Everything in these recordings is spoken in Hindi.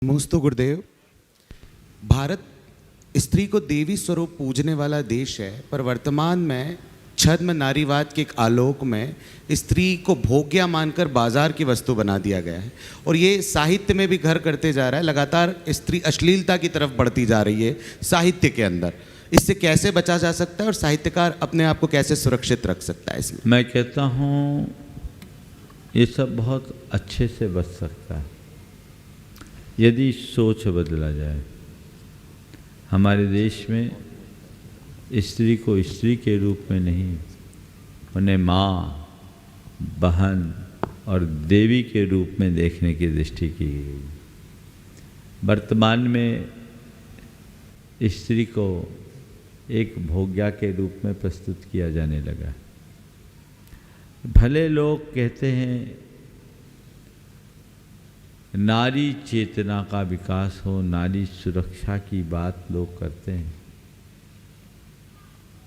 नमोस्तु गुरुदेव। भारत स्त्री को देवी स्वरूप पूजने वाला देश है, पर वर्तमान में छद्म नारीवाद के एक आलोक में स्त्री को भोग्या मानकर बाजार की वस्तु बना दिया गया है और ये साहित्य में भी घर करते जा रहा है। लगातार स्त्री अश्लीलता की तरफ बढ़ती जा रही है साहित्य के अंदर। इससे कैसे बचा जा सकता है और साहित्यकार अपने आप को कैसे सुरक्षित रख सकता है इसमें? मैं कहता हूँ ये सब बहुत अच्छे से बच सकता है यदि सोच बदला जाए। हमारे देश में स्त्री को स्त्री के रूप में नहीं, उन्हें माँ, बहन और देवी के रूप में देखने की दृष्टि की गई। वर्तमान में स्त्री को एक भोग्या के रूप में प्रस्तुत किया जाने लगा। भले लोग कहते हैं नारी चेतना का विकास हो, नारी सुरक्षा की बात लोग करते हैं,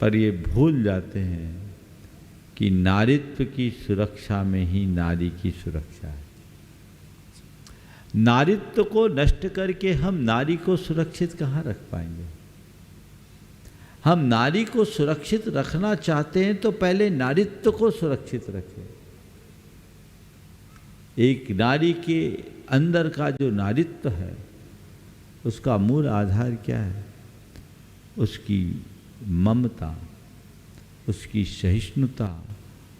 पर ये भूल जाते हैं कि नारीत्व की सुरक्षा में ही नारी की सुरक्षा है। नारीत्व को नष्ट करके हम नारी को सुरक्षित कहाँ रख पाएंगे? हम नारी को सुरक्षित रखना चाहते हैं तो पहले नारीत्व को सुरक्षित रखें। एक नारी के अंदर का जो नारीत्व है उसका मूल आधार क्या है? उसकी ममता, उसकी सहिष्णुता,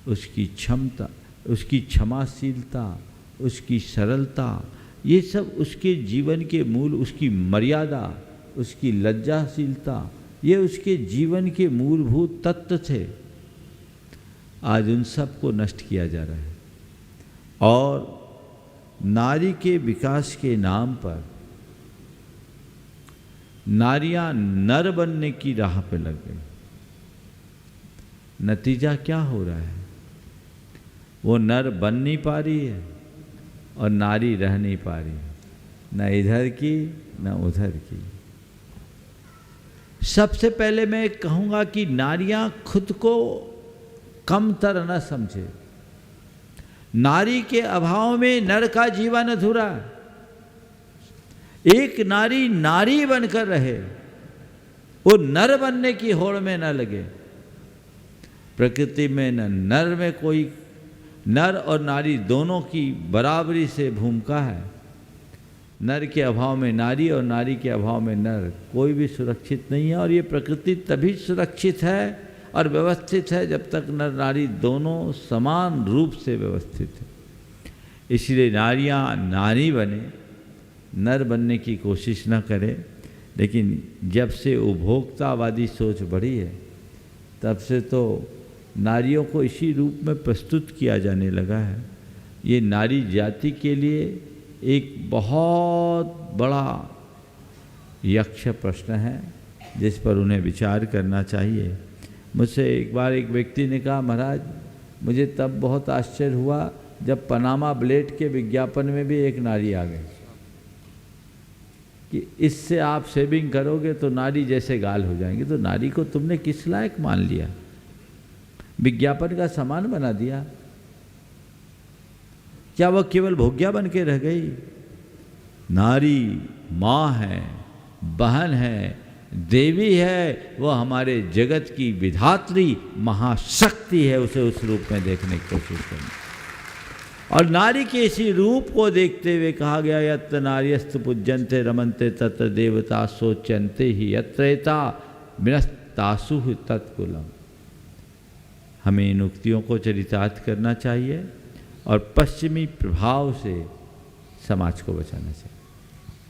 उसकी क्षमता, उसकी क्षमाशीलता, उसकी सरलता, ये सब उसके जीवन के मूल, उसकी मर्यादा, उसकी लज्जाशीलता, ये उसके जीवन के मूलभूत तत्व थे। आज उन सब को नष्ट किया जा रहा है और नारी के विकास के नाम पर नारियां नर बनने की राह पे लग गई। नतीजा क्या हो रहा है? वो नर बन नहीं पा रही है और नारी रह नहीं पा रही है, न इधर की न उधर की। सबसे पहले मैं कहूँगा कि नारियां खुद को कमतर न समझे। नारी के अभाव में नर का जीवन अधूरा है। एक नारी नारी बनकर रहे, वो नर बनने की होड़ में न लगे। प्रकृति में न नर में कोई, नर और नारी दोनों की बराबरी से भूमिका है। नर के अभाव में नारी और नारी के अभाव में नर, कोई भी सुरक्षित नहीं है। और ये प्रकृति तभी सुरक्षित है और व्यवस्थित है जब तक नर नारी दोनों समान रूप से व्यवस्थित है। इसलिए नारियां नारी बने, नर बनने की कोशिश न करें। लेकिन जब से उपभोक्तावादी सोच बढ़ी है तब से तो नारियों को इसी रूप में प्रस्तुत किया जाने लगा है। ये नारी जाति के लिए एक बहुत बड़ा यक्ष प्रश्न है जिस पर उन्हें विचार करना चाहिए। मुझसे एक बार एक व्यक्ति ने कहा, महाराज मुझे तब बहुत आश्चर्य हुआ जब पनामा ब्लेड के विज्ञापन में भी एक नारी आ गई कि इससे आप शेविंग करोगे तो नारी जैसे गाल हो जाएंगे। तो नारी को तुमने किस लायक मान लिया? विज्ञापन का सामान बना दिया। क्या वह केवल भोग्या बन के रह गई? नारी माँ है, बहन है, देवी है, वह हमारे जगत की विधात्री महाशक्ति है। उसे उस रूप में देखने की कोशिश करनी। और नारी के इसी रूप को देखते हुए कहा गया, यत्र नार्यस्तु पूज्यन्ते रमन्ते तत्र देवता सोच्यन्ते ही यत्रेता विनस्तासु तत्कुलम। हमें इन उक्तियों को चरितार्थ करना चाहिए और पश्चिमी प्रभाव से समाज को बचाना चाहिए।